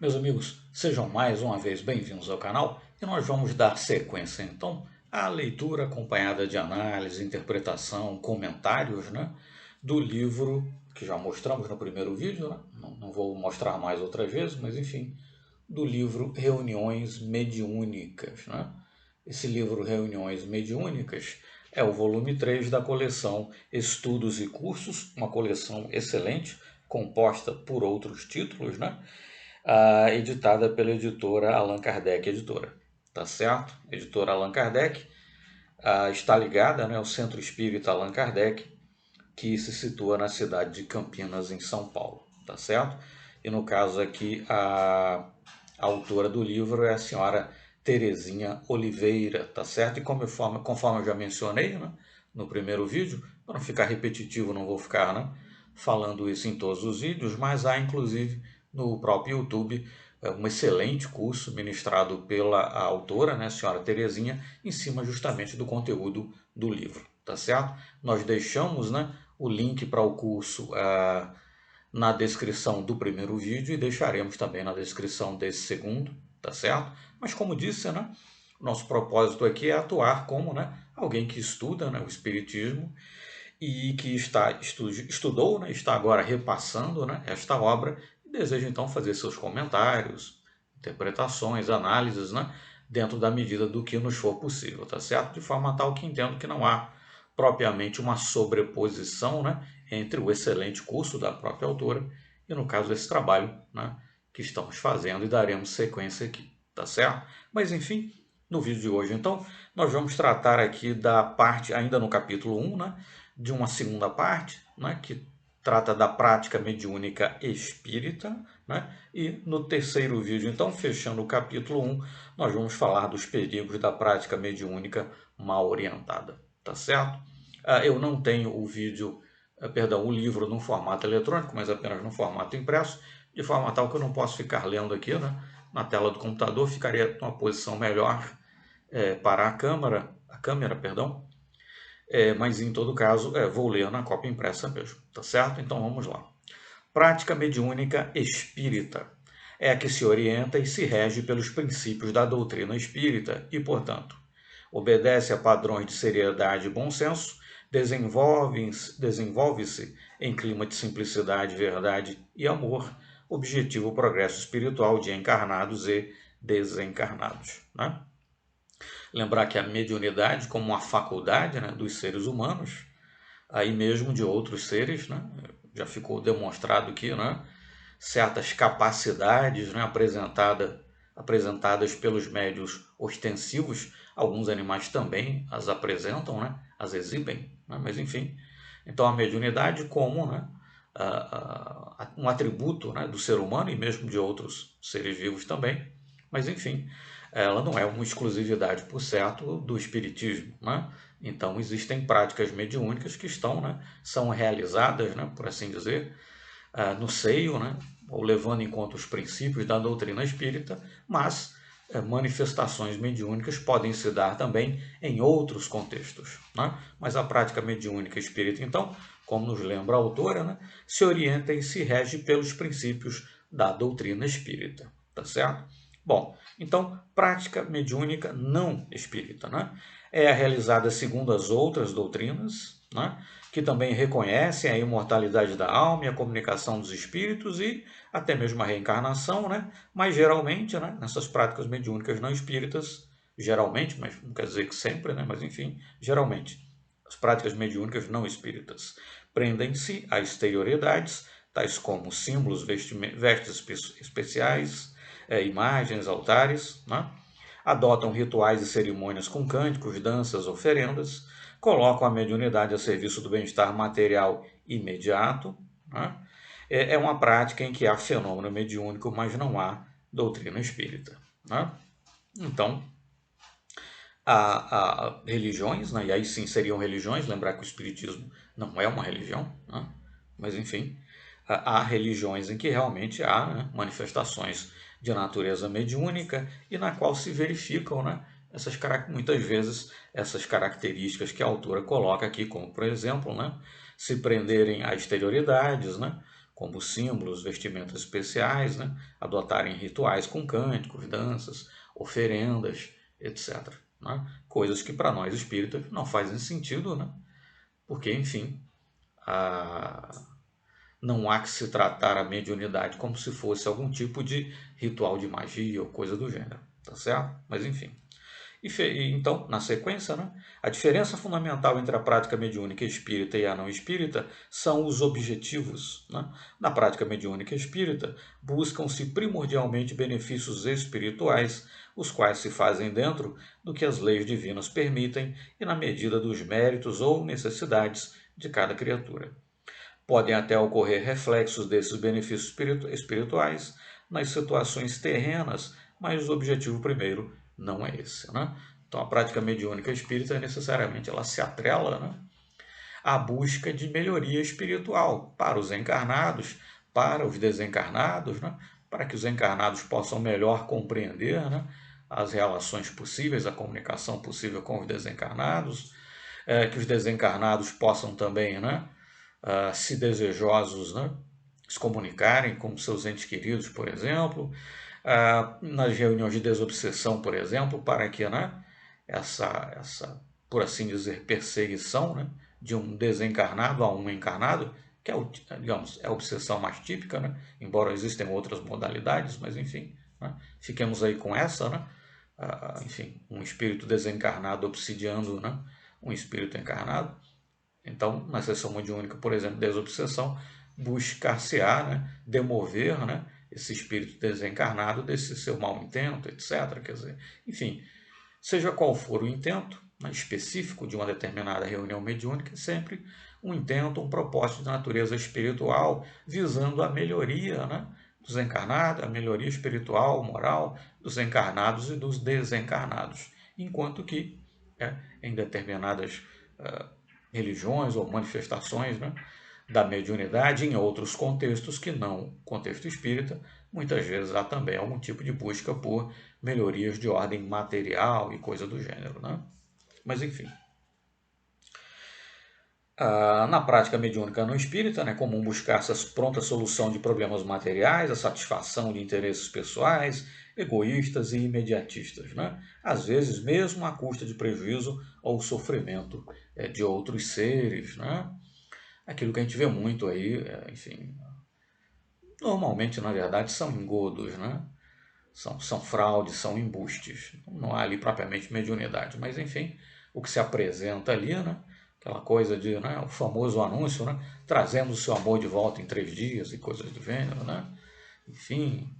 Meus amigos, sejam mais uma vez bem-vindos ao canal e nós vamos dar sequência então à leitura acompanhada de análise, interpretação, comentários, do livro que já mostramos no primeiro vídeo, não vou mostrar mais outras vezes, mas enfim, do livro Reuniões Mediúnicas. Esse livro Reuniões Mediúnicas é o volume 3 da coleção Estudos e Cursos, uma coleção excelente, composta por outros títulos, editada pela editora Allan Kardec Editora. Tá certo? A editora Allan Kardec está ligada ao Centro Espírita Allan Kardec, que se situa na cidade de Campinas, em São Paulo. Tá certo? E no caso aqui, a autora do livro é a senhora Terezinha Oliveira, tá certo? E conforme eu já mencionei no primeiro vídeo, para não ficar repetitivo, não vou ficar falando isso em todos os vídeos, mas há inclusive no próprio YouTube um excelente curso ministrado pela autora, a senhora Terezinha, em cima justamente do conteúdo do livro, tá certo? Nós deixamos o link para o curso na descrição do primeiro vídeo e deixaremos também na descrição desse segundo, tá certo? Mas como disse, nosso propósito aqui é atuar como alguém que estuda o Espiritismo e que estudou, está agora repassando esta obra e deseja então fazer seus comentários, interpretações, análises, dentro da medida do que nos for possível, tá certo? De forma tal que entendo que não há propriamente uma sobreposição entre o excelente curso da própria autora e, no caso, esse trabalho que estamos fazendo e daremos sequência aqui, tá certo? Mas, enfim, no vídeo de hoje, então, nós vamos tratar aqui da parte, ainda no capítulo 1, de uma segunda parte, que trata da prática mediúnica espírita, e no terceiro vídeo, então, fechando o capítulo 1, nós vamos falar dos perigos da prática mediúnica mal orientada, tá certo? Eu não tenho o o livro no formato eletrônico, mas apenas no formato impresso, de forma tal que eu não posso ficar lendo aqui na tela do computador, ficaria numa posição melhor para a câmera, perdão, mas em todo caso vou ler na cópia impressa mesmo, tá certo? Então vamos lá. Prática mediúnica espírita é a que se orienta e se rege pelos princípios da doutrina espírita e, portanto, obedece a padrões de seriedade e bom senso, desenvolve-se em clima de simplicidade, verdade e amor, objetivo o progresso espiritual de encarnados e desencarnados. Lembrar que a mediunidade, como uma faculdade dos seres humanos, aí mesmo de outros seres, já ficou demonstrado que certas capacidades apresentadas pelos médios ostensivos, alguns animais também as apresentam, as exibem, mas enfim. Então a mediunidade como um atributo do ser humano e mesmo de outros seres vivos também, mas enfim, ela não é uma exclusividade, por certo, do espiritismo. Então existem práticas mediúnicas que são realizadas, por assim dizer, no seio, ou levando em conta os princípios da doutrina espírita, mas manifestações mediúnicas podem se dar também em outros contextos. Mas a prática mediúnica espírita, então, como nos lembra a autora, se orienta e se rege pelos princípios da doutrina espírita. Tá certo? Bom, então, prática mediúnica não espírita é realizada segundo as outras doutrinas, que também reconhecem a imortalidade da alma e a comunicação dos espíritos e até mesmo a reencarnação, mas geralmente, nessas práticas mediúnicas não espíritas, geralmente, mas não quer dizer que sempre, mas enfim, geralmente, as práticas mediúnicas não espíritas prendem-se a exterioridades, tais como símbolos, vestes especiais, imagens, altares, adotam rituais e cerimônias com cânticos, danças, oferendas, colocam a mediunidade a serviço do bem-estar material imediato. É uma prática em que há fenômeno mediúnico, mas não há doutrina espírita. Então, há religiões, e aí sim seriam religiões, lembrar que o espiritismo não é uma religião, mas enfim, há religiões em que realmente há manifestações de natureza mediúnica e na qual se verificam muitas vezes essas características que a autora coloca aqui, como por exemplo, se prenderem a exterioridades, como símbolos, vestimentas especiais, né? Adotarem rituais com cânticos, danças, oferendas, etc. Né? Coisas que para nós espíritas não fazem sentido, né? Porque, enfim, não há que se tratar a mediunidade como se fosse algum tipo de ritual de magia ou coisa do gênero, tá certo? Mas enfim. Então, na sequência, né, a diferença fundamental entre a prática mediúnica espírita e a não espírita são os objetivos. Né? Na prática mediúnica espírita, buscam-se primordialmente benefícios espirituais, os quais se fazem dentro do que as leis divinas permitem e na medida dos méritos ou necessidades de cada criatura. Podem até ocorrer reflexos desses benefícios espirituais nas situações terrenas, mas o objetivo primeiro não é esse. Né? Então, a prática mediúnica espírita, necessariamente, ela se atrela, né, à busca de melhoria espiritual para os encarnados, para os desencarnados, né, para que os encarnados possam melhor compreender, né, as relações possíveis, a comunicação possível com os desencarnados, que os desencarnados possam também, né, se desejosos, né, se comunicarem com seus entes queridos, por exemplo, nas reuniões de desobsessão, por exemplo, para que, né, essa, por assim dizer, perseguição, né, de um desencarnado a um encarnado, que é, digamos, é a obsessão mais típica, né, embora existem outras modalidades, mas enfim, né, fiquemos aí com essa, né, enfim, um espírito desencarnado obsidiando, né, um espírito encarnado. Então, na sessão mediúnica, por exemplo, desobsessão, buscar-se-á, né, demover, né, esse espírito desencarnado desse seu mau intento, etc. Quer dizer, enfim, seja qual for o intento, né, específico de uma determinada reunião mediúnica, sempre um intento, um propósito de natureza espiritual, visando a melhoria, né, dos encarnados, a melhoria espiritual, moral dos encarnados e dos desencarnados. Enquanto que, em determinadas religiões ou manifestações, né, da mediunidade, em outros contextos que não o contexto espírita, muitas vezes há também algum tipo de busca por melhorias de ordem material e coisa do gênero. Né? Mas enfim. Na prática mediúnica não espírita, é comum buscar essa pronta solução de problemas materiais, a satisfação de interesses pessoais, egoístas e imediatistas, né? Às vezes mesmo à custa de prejuízo ou sofrimento de outros seres. Né? Aquilo que a gente vê muito aí, enfim, normalmente, na verdade, são engodos, né? São fraudes, são embustes. Não há ali propriamente mediunidade, mas enfim, o que se apresenta ali, né? Aquela coisa de, né, o famoso anúncio, né? Trazendo o seu amor de volta em 3 dias e coisas do gênero, né? Enfim,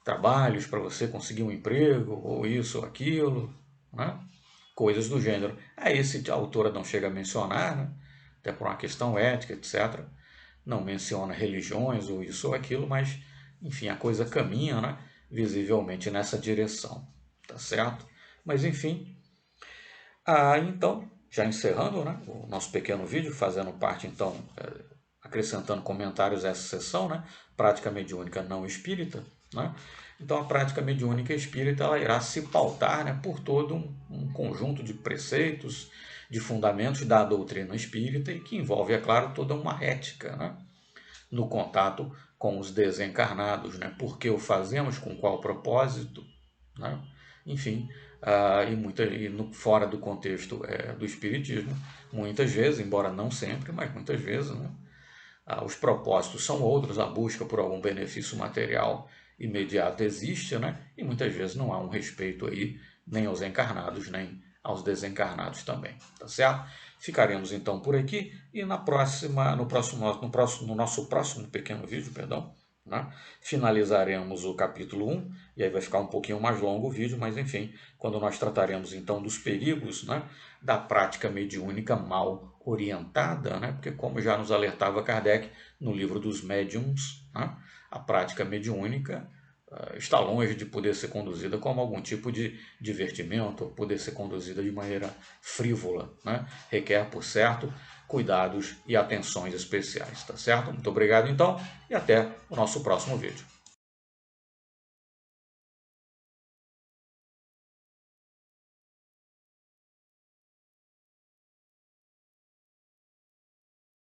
trabalhos para você conseguir um emprego, ou isso ou aquilo, né? Coisas do gênero. A autora não chega a mencionar, né? Até por uma questão ética, etc. Não menciona religiões ou isso ou aquilo, mas, enfim, a coisa caminha, né, visivelmente nessa direção, tá certo? Mas, enfim, então, já encerrando, né, o nosso pequeno vídeo, fazendo parte, então, acrescentando comentários a essa sessão, né, prática mediúnica não espírita, né? Então, a prática mediúnica espírita ela irá se pautar, né, por todo um conjunto de preceitos, de fundamentos da doutrina espírita e que envolve, é claro, toda uma ética, né, no contato com os desencarnados, né, por que o fazemos, com qual propósito, né, enfim, fora do contexto do espiritismo, muitas vezes, embora não sempre, mas muitas vezes, né, os propósitos são outros, a busca por algum benefício material imediato existe, né? E muitas vezes não há um respeito aí nem aos encarnados, nem aos desencarnados também, tá certo? Ficaremos então por aqui e no nosso próximo pequeno vídeo, perdão, né? Finalizaremos o capítulo 1, e aí vai ficar um pouquinho mais longo o vídeo, mas enfim, quando nós trataremos então dos perigos, né, da prática mediúnica mal orientada, né, porque como já nos alertava Kardec no livro dos médiums, né, a prática mediúnica está longe de poder ser conduzida como algum tipo de divertimento, ou poder ser conduzida de maneira frívola, né? Requer, por certo, cuidados e atenções especiais, tá certo? Muito obrigado então e até o nosso próximo vídeo.